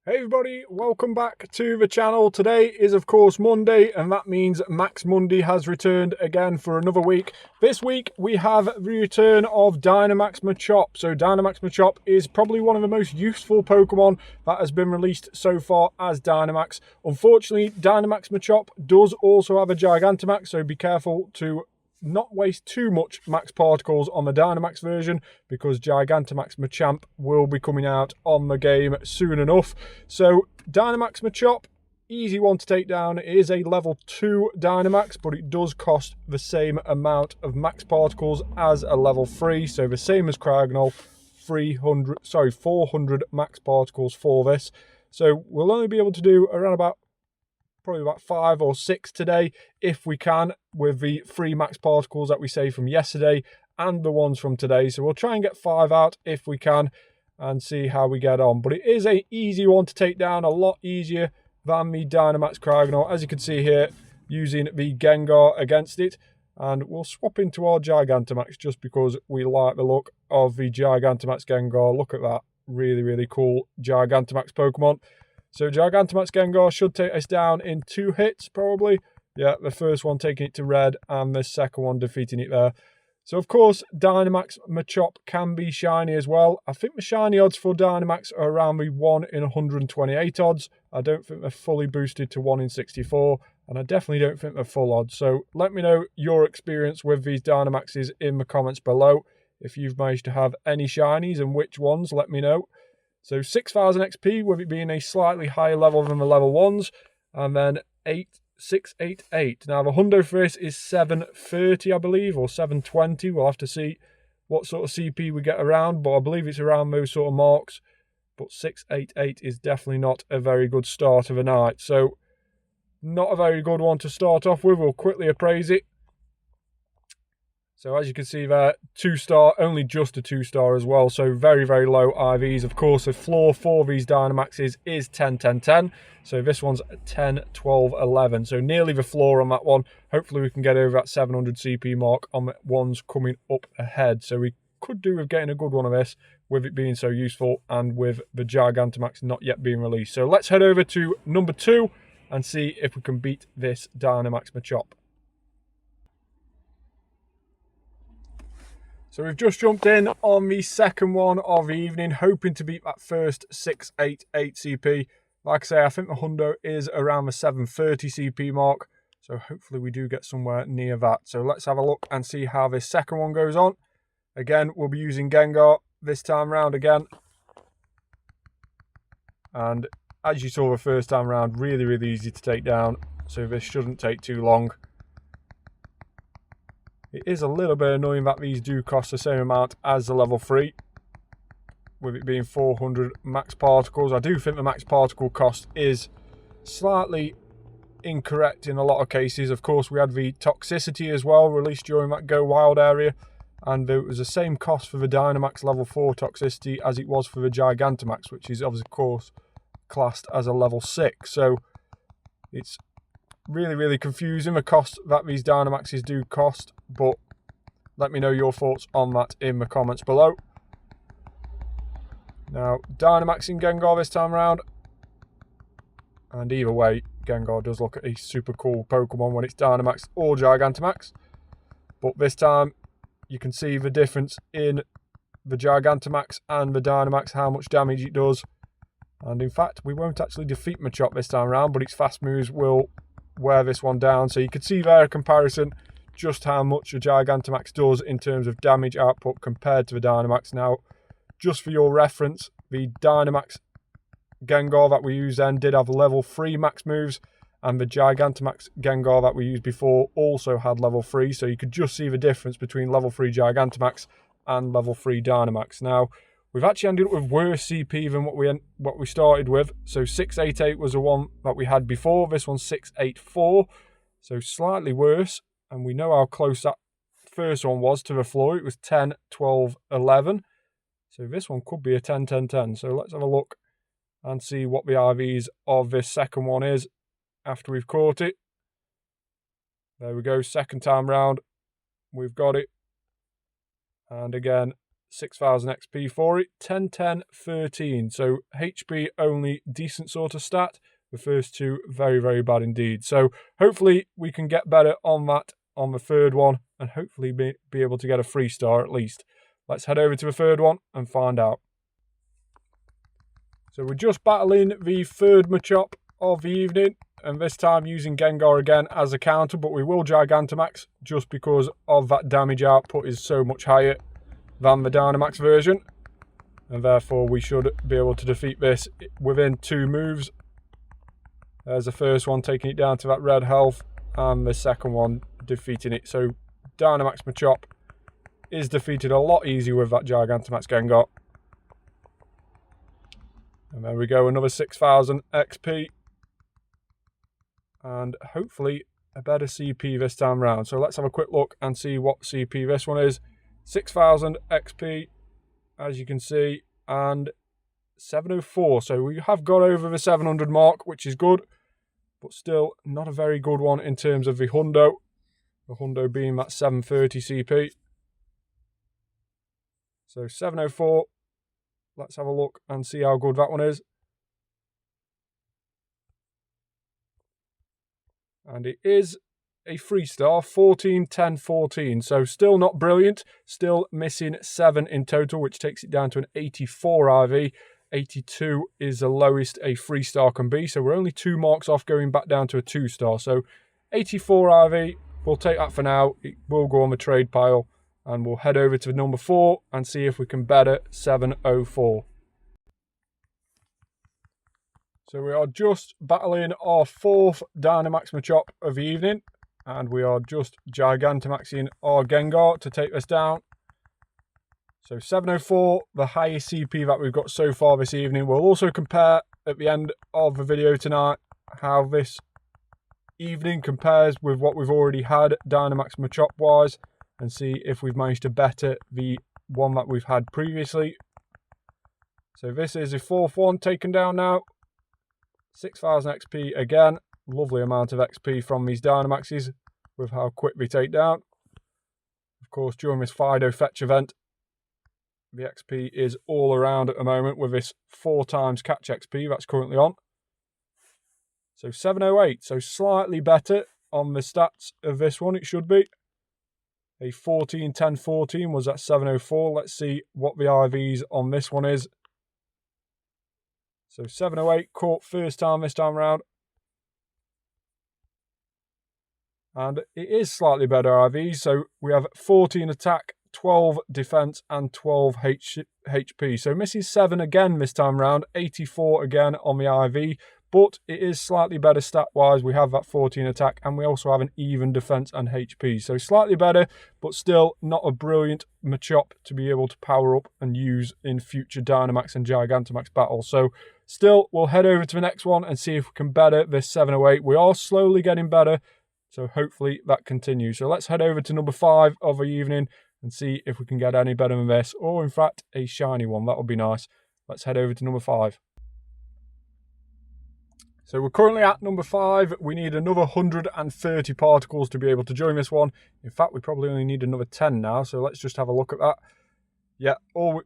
Hey everybody, welcome back to the channel. Today is of course Monday, and that means Max Monday has returned again for another week. This week we have the return of Dynamax Machop. So Dynamax Machop is probably one of the most useful Pokemon that has been released so far as Dynamax. Unfortunately, Dynamax Machop does also have a Gigantamax, so be careful to not waste too much max particles on the Dynamax version, because Gigantamax Machamp will be coming out on the game soon enough. So Dynamax Machop, easy one to take down. It is a level 2 Dynamax, but it does cost the same amount of max particles as a level 3, so the same as Cragnol, 400 max particles for this. So we'll only be able to do around probably about 5 or 6 today if we can, with the 3 max particles that we saved from yesterday and the ones from today. So we'll try and get 5 out if we can and see how we get on. But it is an easy one to take down, a lot easier than the Dynamax Cragnol, as you can see here, using the Gengar against it. And we'll swap into our Gigantamax just because we like the look of the Gigantamax Gengar. Look at that, really cool Gigantamax Pokemon. So Gigantamax Gengar should take us down in 2 hits, probably. Yeah, the first one taking it to red, and the second one defeating it there. So, of course, Dynamax Machop can be shiny as well. I think the shiny odds for Dynamax are around the 1 in 128 odds. I don't think they're fully boosted to 1 in 64, and I definitely don't think they're full odds. So let me know your experience with these Dynamaxes in the comments below. If you've managed to have any shinies and which ones, let me know. So 6,000 XP, with it being a slightly higher level than the level 1s. And then 688. Now the hundo for this is 730, I believe, or 720. We'll have to see what sort of CP we get around, but I believe it's around those sort of marks. But 688 is definitely not a very good start of a night. So not a very good one to start off with. We'll quickly appraise it. So as you can see there, 2-star, only just a 2-star as well. So very low IVs. Of course, the floor for these Dynamaxes is 10, 10, 10. So this one's 10, 12, 11. So nearly the floor on that one. Hopefully we can get over that 700 CP mark on the ones coming up ahead. So we could do with getting a good one of this, with it being so useful and with the Gigantamax not yet being released. So let's head over to number 2 and see if we can beat this Dynamax Machop. So we've just jumped in on the second one of the evening, hoping to beat that first 688 CP. Like I say, I think the hundo is around the 730 CP mark, so hopefully we do get somewhere near that. So let's have a look and see how this second one goes on. Again, we'll be using Gengar this time round again. And as you saw the first time round, really easy to take down, so this shouldn't take too long. It is a little bit annoying that these do cost the same amount as the level 3, with it being 400 max particles. I do think the max particle cost is slightly incorrect in a lot of cases. Of course, we had the toxicity as well released during that Go Wild area, and it was the same cost for the Dynamax level 4 toxicity as it was for the Gigantamax, which is of course classed as a level 6. So it's really confusing, the cost that these Dynamaxes do cost, but let me know your thoughts on that in the comments below. Now, Dynamax and Gengar this time around, and either way, Gengar does look a super cool Pokemon when it's Dynamax or Gigantamax, but this time you can see the difference in the Gigantamax and the Dynamax, how much damage it does. And in fact, we won't actually defeat Machop this time around, but its fast moves will wear this one down. So you can see there a comparison just how much the Gigantamax does in terms of damage output compared to the Dynamax. Now, just for your reference, the Dynamax Gengar that we used then did have level 3 max moves, and the Gigantamax Gengar that we used before also had level 3, so you could just see the difference between level 3 Gigantamax and level 3 Dynamax. Now, we've actually ended up with worse CP than what we started with. So 688 was the one that we had before. This one's 684, so slightly worse. And we know how close that first one was to the floor. It was 10, 12, 11. So this one could be a 10, 10, 10. So let's have a look and see what the IVs of this second one is after we've caught it. There we go, second time round. We've got it. And again, 6,000 XP for it. 10, 10, 13. So HP only, decent sort of stat. The first two, very, very bad indeed. So hopefully we can get better on that on the third one and hopefully be able to get a 3-star at least. Let's head over to the third one and find out. So we're just battling the third Machop of the evening, and this time using Gengar again as a counter, but we will Gigantamax just because of that damage output is so much higher than the Dynamax version, and therefore we should be able to defeat this within 2 moves. There's the first one taking it down to that red health, and the second one defeating it. So Dynamax Machop is defeated a lot easier with that Gigantamax Gengar. And there we go, another 6,000 XP. And hopefully a better CP this time round. So let's have a quick look and see what CP this one is. 6,000 XP, as you can see, and 704. So we have got over the 700 mark, which is good, but still not a very good one in terms of the Hundo. The Hundo being that 730 CP. So 704. Let's have a look and see how good that one is. And it is a 3-star, 14, 10, 14. So still not brilliant. Still missing 7 in total, which takes it down to an 84 IV. 82 is the lowest a 3-star can be. So we're only 2 marks off going back down to a 2-star. So 84 IV, we'll take that for now. It will go on the trade pile. And we'll head over to number 4 and see if we can better 704. So we are just battling our 4th Dynamax Machop of the evening. And we are just Gigantamaxing our Gengar to take this down. So 704, the highest CP that we've got so far this evening. We'll also compare at the end of the video tonight how this evening compares with what we've already had Dynamax Machop wise, and see if we've managed to better the one that we've had previously. So this is the 4th one taken down now. 6,000 XP again. Lovely amount of XP from these Dynamaxes with how quick they take down. Of course, during this Fido Fetch event, the XP is all around at the moment with this 4 times catch XP that's currently on. So 708, so slightly better on the stats of this one, it should be. A 14, 10, 14 was at 704. Let's see what the IVs on this one is. So 708 caught first time this time around. And it is slightly better IVs. So we have 14 attack, 12 defense, and 12 HP. So misses 7 again this time round. 84 again on the IV. But it is slightly better stat-wise. We have that 14 attack, and we also have an even defense and HP. So slightly better, but still not a brilliant Machop to be able to power up and use in future Dynamax and Gigantamax battles. So still, we'll head over to the next one and see if we can better this 708. We are slowly getting better, so hopefully that continues. So let's head over to number 5 of the evening and see if we can get any better than this, or in fact, a shiny one. That would be nice. Let's head over to number 5. So we're currently at number 5. We need another 130 particles to be able to join this one. In fact, we probably only need another 10 now. So let's just have a look at that. Yeah, all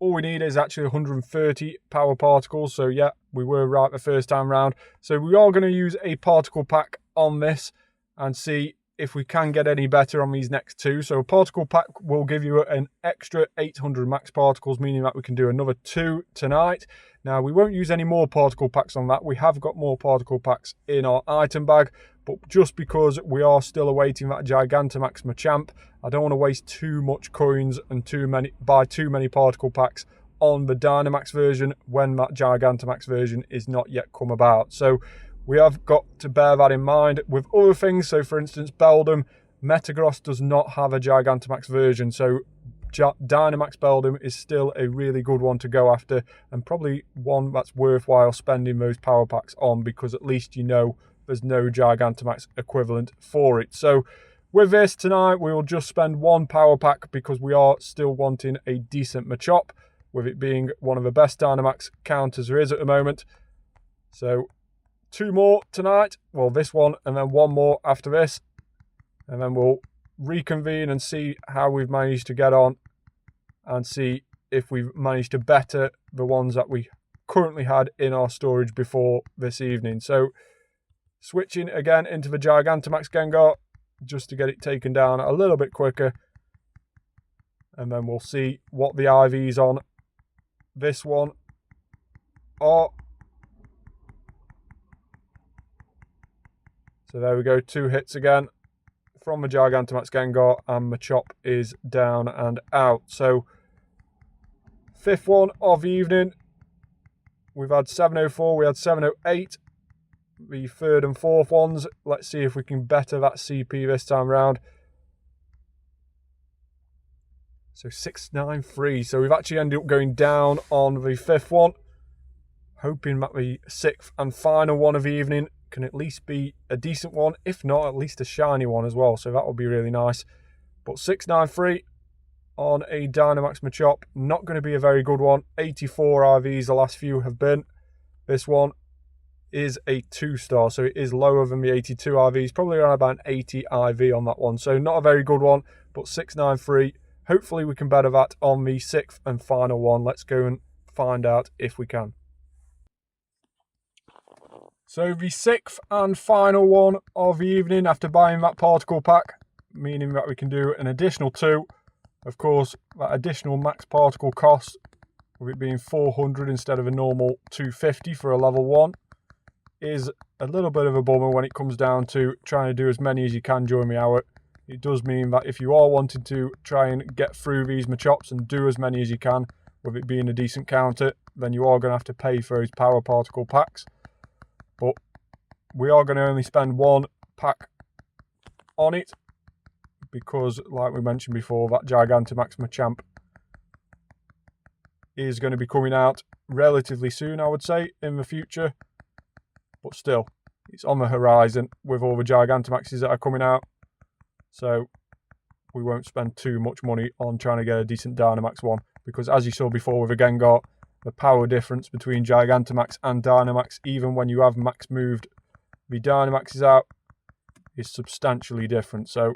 we need is actually 130 power particles. So yeah, we were right the first time round. So we are going to use a particle pack on this and see if we can get any better on these next 2. So a particle pack will give you an extra 800 max particles, meaning that we can do another 2 tonight. Now, we won't use any more particle packs on that. We have got more particle packs in our item bag, but just because we are still awaiting that Gigantamax Machamp, I don't want to waste too much coins and buy too many particle packs on the Dynamax version when that Gigantamax version is not yet come about. So we have got to bear that in mind with other things. So for instance, Beldum, Metagross does not have a Gigantamax version. So Dynamax Beldum is still a really good one to go after, and probably one that's worthwhile spending those power packs on, because at least you know there's no Gigantamax equivalent for it. So with this tonight, we will just spend 1 power pack because we are still wanting a decent Machop, with it being one of the best Dynamax counters there is at the moment. So 2 more tonight, well, this one and then 1 more after this, and then we'll reconvene and see how we've managed to get on and see if we've managed to better the ones that we currently had in our storage before this evening. So switching again into the Gigantamax Gengar just to get it taken down a little bit quicker, and then we'll see what the IVs on this one are. So there we go, 2 hits again from the Gigantamax Gengar, and Machop is down and out. So 5th one of the evening. We've had 704, we had 708. The 3rd and 4th ones. Let's see if we can better that CP this time around. So 693. So we've actually ended up going down on the 5th one. Hoping that the 6th and final one of the evening can at least be a decent one. If not, at least a shiny one as well. So that would be really nice. But 693 on a Dynamax Machop. Not going to be a very good one. 84 IVs the last few have been. This one is a 2-star. So it is lower than the 82 IVs. Probably around about an 80 IV on that one. So not a very good one. But 693. Hopefully we can better that on the 6th and final one. Let's go and find out if we can. So the 6th and final one of the evening after buying that particle pack, meaning that we can do an additional 2. Of course, that additional max particle cost, with it being 400 instead of a normal 250 for a level 1, is a little bit of a bummer when it comes down to trying to do as many as you can during the hour. It does mean that if you are wanting to try and get through these Machops and do as many as you can, with it being a decent counter, then you are going to have to pay for those power particle packs. But we are going to only spend 1 pack on it, because like we mentioned before, that Gigantamax Machamp is going to be coming out relatively soon, I would say, in the future. But still, it's on the horizon with all the Gigantamaxes that are coming out. So we won't spend too much money on trying to get a decent Dynamax one, because as you saw before with the Gengar, the power difference between Gigantamax and Dynamax, even when you have max moved the Dynamaxes out, is substantially different. So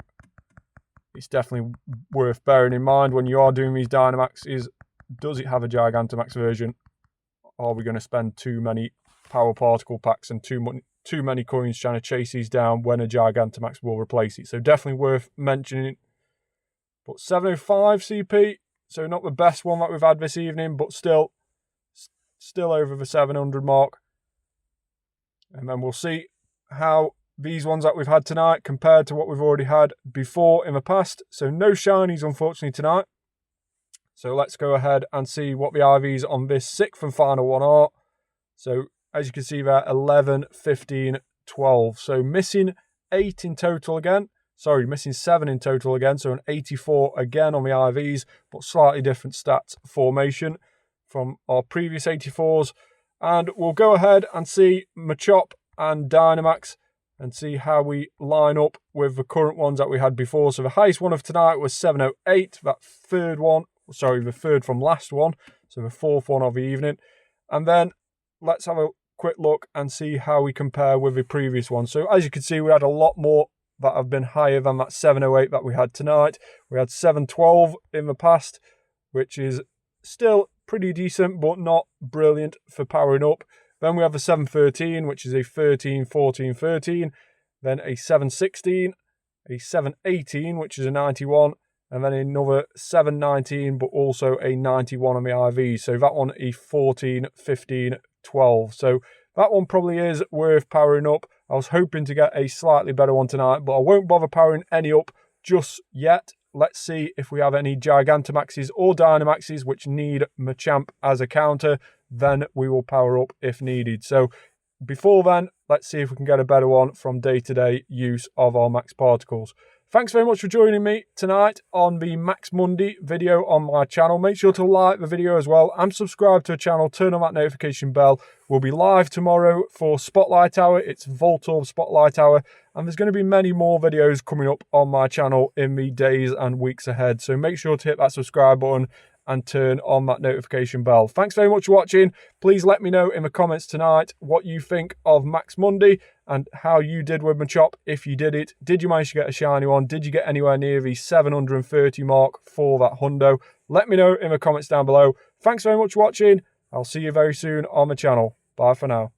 it's definitely worth bearing in mind when you are doing these Dynamaxes. Does it have a Gigantamax version? Are we going to spend too many power particle packs and too many coins trying to chase these down when a Gigantamax will replace it? So definitely worth mentioning. But 705 CP, so not the best one that we've had this evening, but still over the 700 mark. And then we'll see how these ones that we've had tonight compared to what we've already had before in the past. So no shinies, unfortunately, tonight. So let's go ahead and see what the IVs on this 6th and final one are. So as you can see there, 11, 15, 12. So missing 8 in total again. Sorry, missing 7 in total again. So an 84 again on the IVs, but slightly different stats formation from our previous 84s. And we'll go ahead and see Machop and Dynamax and see how we line up with the current ones that we had before. So the highest one of tonight was 708. That third one, sorry, the third from last one. So the 4th one of the evening. And then let's have a quick look and see how we compare with the previous one. So as you can see, we had a lot more that have been higher than that 708 that we had tonight. We had 712 in the past, which is still pretty decent, but not brilliant for powering up. Then we have a 713, which is a 13, 14, 13. Then a 716, a 718, which is a 91. And then another 719, but also a 91 on the IV. So that one a 14, 15, 12. So that one probably is worth powering up. I was hoping to get a slightly better one tonight, but I won't bother powering any up just yet. Let's see if we have any Gigantamaxes or Dynamaxes which need Machamp as a counter. Then we will power up if needed. So before then, let's see if we can get a better one from day-to-day use of our max particles. Thanks very much for joining me tonight on the Max Monday video on my channel. Make sure to like the video as well and subscribe to the channel. Turn on that notification bell. We'll be live tomorrow for Spotlight Hour. It's Voltorb Spotlight Hour. And there's going to be many more videos coming up on my channel in the days and weeks ahead. So make sure to hit that subscribe button and turn on that notification bell. Thanks very much for watching. Please let me know in the comments tonight what you think of Max Monday. and how you did with Machop. If you did it, did you manage to get a shiny one? Did you get anywhere near the 730 mark for that hundo? Let me know in the comments down below. Thanks very much for watching. I'll see you very soon on the channel. Bye for now.